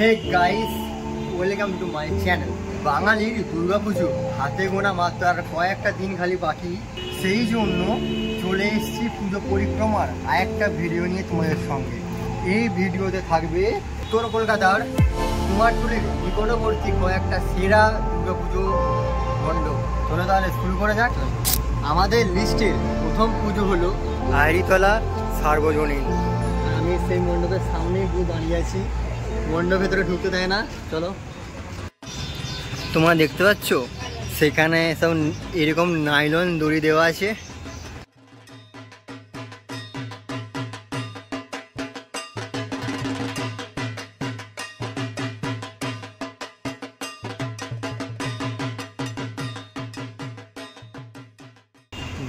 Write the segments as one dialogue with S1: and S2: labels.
S1: Hey guys, welcome to my channel. বাঙালির দুর্গাপুজো হাতে গোনা মাত্র আর কয়েকটা দিন খালি বাকি, সেই জন্য চলে এসেছি পুজো পরিক্রমার আরেকটা ভিডিও নিয়ে তোমাদের সঙ্গে। এই ভিডিওতে থাকবে উত্তর কলকাতার কুমারটুলির নিকটবর্তী কয়েকটা সেরা দুর্গাপুজো মণ্ডপ। চলো তাহলে শুরু করা যাক। আমাদের লিস্টের প্রথম পুজো হলো আইরিতলা সার্বজনীন। আমি সেই মণ্ডপের সামনেই পুরো দাঁড়িয়ে আছি, মণ্ডপের ভেতরে ঢুকতে দেয় না। চলো, তোমরা দেখতে পাচ্ছ সেখানে সব এরকম নাইলন দড়ি দেওয়া আছে।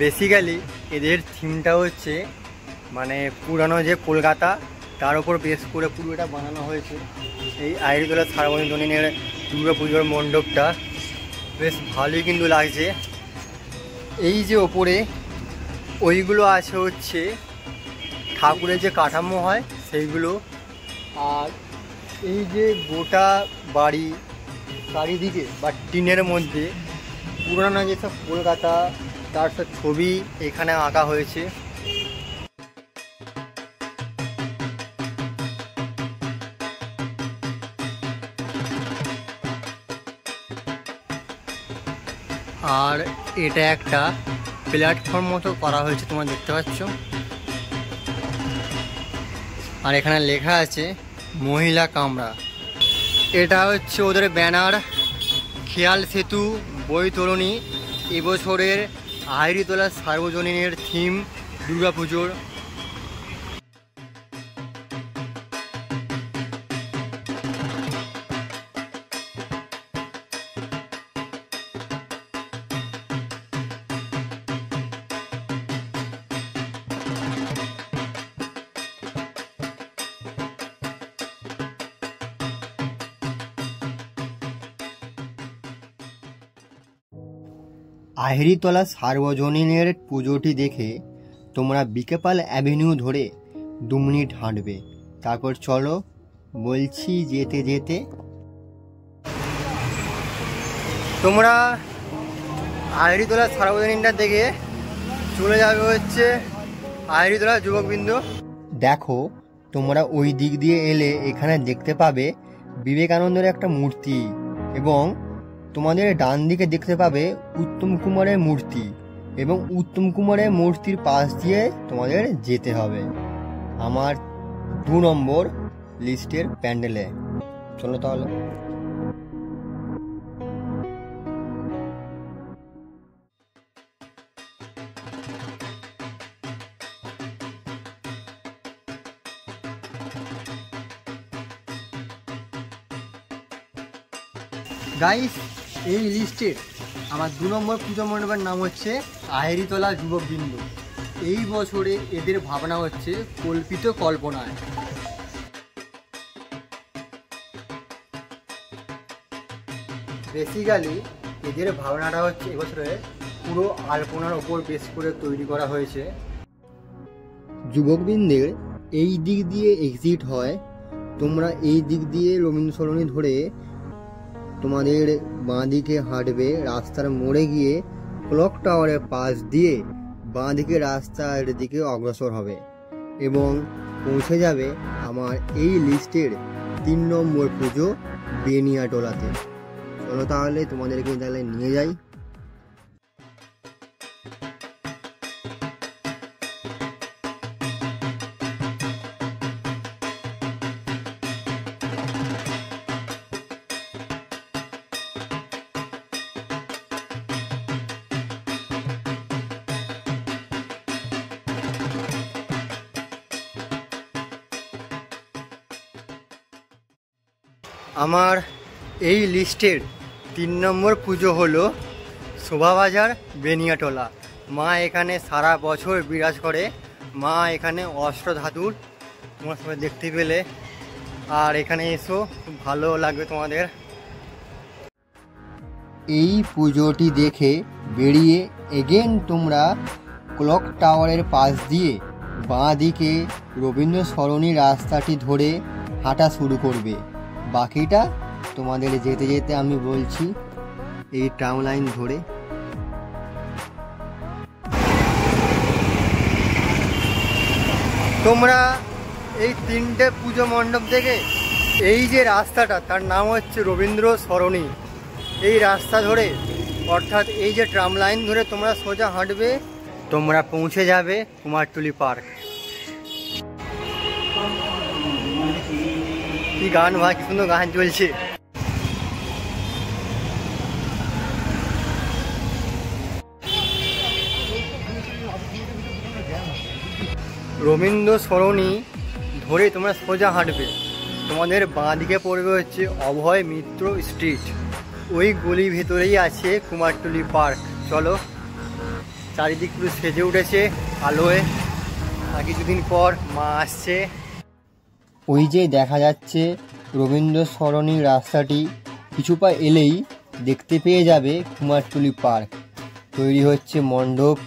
S1: বেসিক্যালি এদের থিমটা হচ্ছে মানে পুরানো যে কলকাতা, তার উপর বেস করে পুরোটা বানানো হয়েছে। এই আইরিতলা সার্বজনীনের দুর্গা পুজোর মণ্ডপটা বেশ ভালোই কিন্তু লাগছে। এই যে ওপরে ওইগুলো আছে হচ্ছে ঠাকুরের যে কাঠামো হয় সেইগুলো, আর এই যে গোটা বাড়ি চারিদিকে বা টিনের মধ্যে পুরানো যেসব কলকাতা তার সব ছবি এখানে আঁকা হয়েছে। আর এটা একটা প্ল্যাটফর্ম মতো করা হয়েছে, তোমরা দেখতে পাচ্ছ। আর এখানে লেখা আছে মহিলা কামরা। এটা হচ্ছে ওদের ব্যানার। খেয়াল সেতু বৈতরণী এবছরের আইরিতলা সার্বজনীনের থিম দুর্গাপুজোর। আইরিতলা সার্বজনীনের পুজোটি দেখে তোমরা বিকেপাল অ্যাভিনিউ ধরে 2 মিনিট হাঁটবে, তারপর চলো বলছি যেতে যেতে তোমরা আইরিতলা সার্বজনীনটা দেখে চলে যাবে হচ্ছে আইরিতলা যুবকবৃন্দ। দেখো, তোমরা ওই দিক দিয়ে এলে এখানে দেখতে পাবে বিবেকানন্দের একটা মূর্তি, এবং তোমাদের ডান দিকে দেখতে পাবে উত্তম কুমারের মূর্তি, এবং উত্তম কুমারের মূর্তির পাশ দিয়ে তোমাদের যেতে হবে আমার 2 নম্বর লিস্টের প্যান্ডেলে। চলো তাহলে। গাইস, এই লিস্টের আমার 2 নম্বর পুজো মণ্ডপের নাম হচ্ছে আইরিতলা যুবকবৃন্দ। এই বছরে এদের ভাবনা হচ্ছে কল্পিত কল্পনায়। বেসিক্যালি এদের ভাবনাটা হচ্ছে এবছরে পুরো আলপনার ওপর বেস করে তৈরি করা হয়েছে। যুবকবৃন্দের এই দিক দিয়ে এক্সিট হয়, তোমরা এই দিক দিয়ে রবীন্দ্র সরণি ধরে তোমাদের বাঁ দিকে হাঁটবে, রাস্তার মোড়ে গিয়ে ক্লক টাওয়ারের পাশ দিয়ে বাঁ দিকে রাস্তার দিকে অগ্রসর হবে এবং পৌঁছে যাবে আমার এই লিস্টের 3 নম্বর পুজো বেনিয়াটোলাতে। চলো তাহলে তোমাদেরকে তাহলে নিয়ে যাই। আমার এই লিস্টের 3 নম্বর পুজো হলো শোভাবাজার বেনিয়াটোলা। মা এখানে সারা বছর বিরাজ করে। মা এখানে অষ্টধাতুর, তোমার সবাই দেখতে পেলে। আর এখানে এসো, খুব ভালো লাগবে তোমাদের। এই পুজোটি দেখে বেরিয়ে এগেন তোমরা ক্লক টাওয়ারের পাশ দিয়ে বাঁ দিকে রবীন্দ্র সরণি রাস্তাটি ধরে হাঁটা শুরু করবে। বাকিটা তোমাদের যেতে যেতে আমি বলছি। এই ট্রাম লাইন ধরে তোমরা এই 3টে পুজো মণ্ডপ থেকে এই যে রাস্তাটা, তার নাম হচ্ছে রবীন্দ্র সরণি। এই রাস্তা ধরে, অর্থাৎ এই যে ট্রাম লাইন ধরে তোমরা সোজা হাঁটবে, তোমরা পৌঁছে যাবে কুমারটুলি পার্ক। কি গান ভাই, কি সুন্দর গান চলছে। রবীন্দ্র সরণি ধরে তোমরা সোজা হাঁটবে, তোমাদের বাঁ দিকে পড়বে হচ্ছে অভয় মিত্র স্ট্রিট। ওই গলির ভেতরেই আছে কুমারটুলি পার্ক। চলো, চারিদিক পুরো সেজে উঠেছে আলোয়, আর কিছুদিন পর মা আসছে। ওই যে দেখা যাচ্ছে রবীন্দ্র সরণি রাস্তাটি, কিছু পা এলেই দেখতে পেয়ে যাবে কুমারটুলি পার্ক। তৈরি হচ্ছে মণ্ডপ,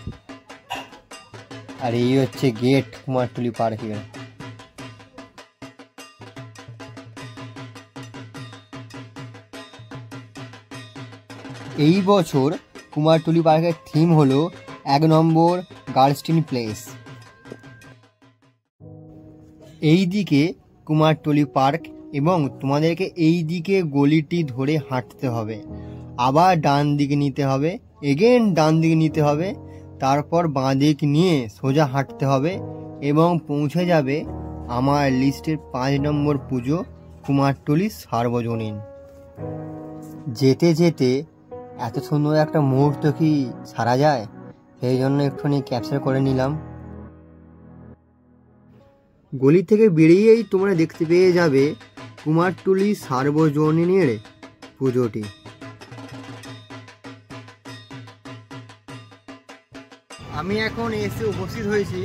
S1: আর এই হচ্ছে গেট কুমারটুলি পার্কের। এই বছর কুমারটুলি পার্কের থিম হলো 1 নম্বর গার্লস্টিন প্লেস। এই দিকে কুমারটুলি পার্ক, এবং তোমাদেরকে এই দিকে গলিটি ধরে হাঁটতে হবে, আবার ডান দিকে নিতে হবে, এগেন ডান দিকে নিতে হবে, তারপর বাঁ দিক নিয়ে সোজা হাঁটতে হবে এবং পৌঁছে যাবে আমার লিস্টের 5 নম্বর পুজো কুমারটুলি সার্বজনীন। যেতে যেতে এত সুন্দর একটা মুহূর্ত কি সারা যায়, সেই জন্য একটুখানি ক্যাপচার করে নিলাম। গলি থেকে বেরিয়েই তোমরা দেখতে পেয়ে যাবে কুমারটুলি সার্বজনীনের পুজোটি। আমি এখন এসে উপস্থিত হয়েছি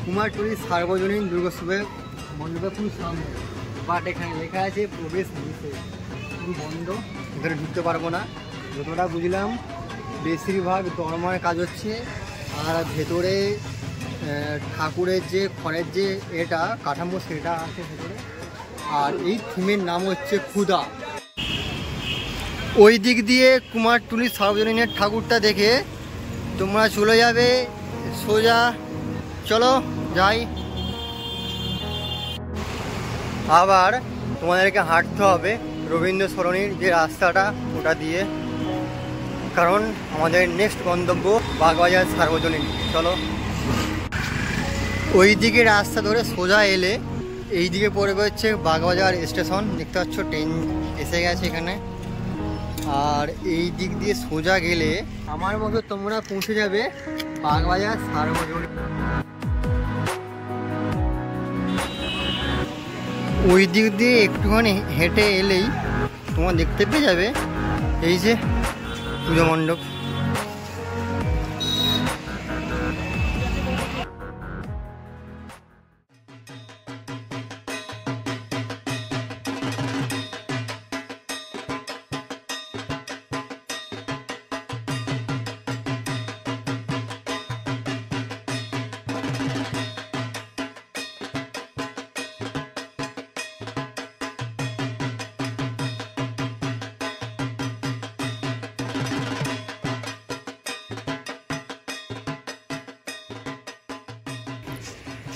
S1: কুমারটুলি সার্বজনীন দুর্গোৎসবের মণ্ডপের খুব সামনে, বাট এখানে লেখা আছে প্রবেশ নিষেধ, পুরো বন্ধ, এখানে ঢুকতে পারবো না। যতটা বুঝলাম বেশিরভাগ দরমার কাজ হচ্ছে, আর ভেতরে ঠাকুরের যে খড়ের যে এটা কাঠামো সেটা আছে ভেতরে। আর এই থিমের নাম হচ্ছে ক্ষুধা। ওই দিক দিয়ে কুমারটুলি সার্বজনীনের ঠাকুরটা দেখে তোমরা চলে যাবে সোজা। চলো যাই। আবার তোমাদেরকে হাঁটতে হবে রবীন্দ্র সরণির যে রাস্তাটা, ওটা দিয়ে, কারণ আমাদের নেক্সট গন্তব্য বাগবাজার সার্বজনীন। চলো, ওই দিকে রাস্তা ধরে সোজা এলে এই দিকে পড়বে হচ্ছে বাগবাজার স্টেশন। দেখতে পাচ্ছ ট্রেন এসে গেছে এখানে। আর এই দিক দিয়ে সোজা গেলে আমার মতো তোমরা পৌঁছে যাবে বাগবাজার সার্বজনীন। ওই দিক দিয়ে একটুখানি হেঁটে এলেই তোমরা দেখতে পেয়ে যাবে এই যে পুজো মণ্ডপ।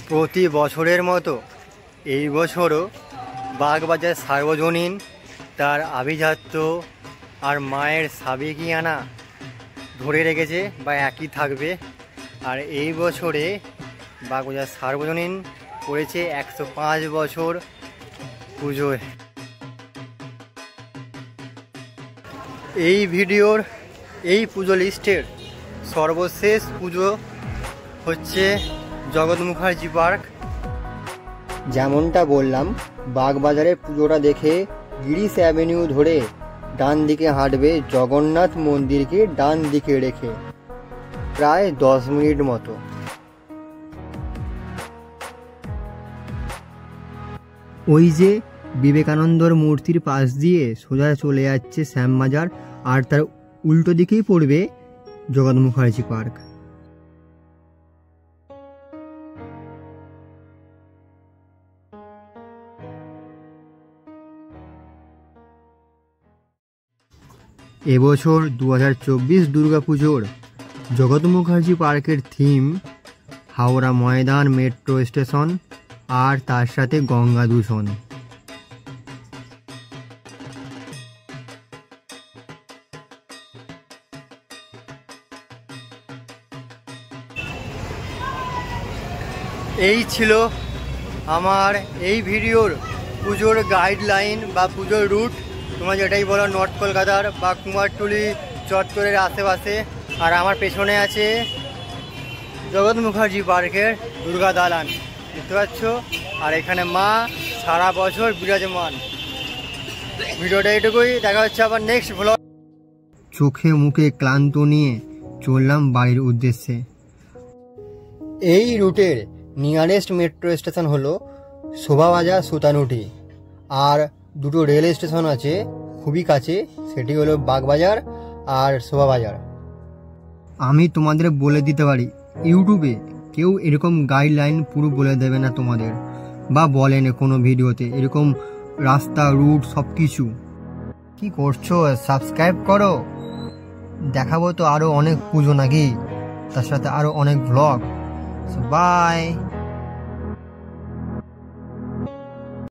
S1: প্রতি বছরের মতো এই বছরও বাগবাজার সার্বজনীন তার আভিজাত্য আর মায়ের সাবেকিয়ানা ধরে রেখেছে, বা একই থাকবে। আর এই বছরে বাগবাজার সার্বজনীন করেছে 105 বছর পুজোয়। এই ভিডিওর এই পুজো লিস্টের সর্বশেষ পুজো হচ্ছে জগৎ মুখার্জি পার্ক। যেমনটা বললাম, বাগবাজারের পুজোটা দেখে গিরিশ অ্যাভিনিউ ধরে ডান দিকে হাঁটবে, জগন্নাথ মন্দিরকে ডান দিকে রেখে, প্রায় 10 মিনিট মতো। ওই যে বিবেকানন্দর মূর্তির পাশ দিয়ে সোজা চলে যাচ্ছে শ্যামবাজার, আর তার উল্টো দিকেই পড়বে জগৎ মুখার্জি পার্ক। এবছর 2024 দুর্গাপুজোর জগৎ মুখার্জি পার্কের theme Howrah Maidan metro station আর তার সাথে গঙ্গা দূষণ। এই ছিল আমার এই ভিডিওর পুজোর গাইডলাইন বা পুজোর রুট। তোমরা যেটাই বলো নর্থ কলকাতার বা কুমারটুলি চত্বরের আশেপাশে। আর আমার পেছনে আছে জগৎ মুখার্জি পার্কের দুর্গা দালান, দেখতে পাচ্ছ। আর এখানে মা সারা বছর বিরাজমান। ভিডিওটা এটুকুই, দেখা হচ্ছে আবার নেক্সট ব্লগ। চোখে মুখে ক্লান্ত নিয়ে চললাম বাড়ির উদ্দেশ্যে। এই রুটের নিয়ারেস্ট মেট্রো স্টেশন হলো শোভাবাজার সুতানুটি, আর দুটো রেল স্টেশন আছে খুবই কাছে, সেটি হলো বাগবাজার আর শোভাবাজার। আমি তোমাদের বলে দিতে পারি, ইউটিউবে কেউ এরকম গাইডলাইন পুরো বলে দেবে না তোমাদের, বা বলেন কোনো ভিডিওতে এরকম রাস্তা রুট সব কিছু। কি করছো? সাবস্ক্রাইব করো। দেখাবো তো আরও অনেক পুজো নাকি, তার সাথে আরও অনেক ব্লগ। বাই।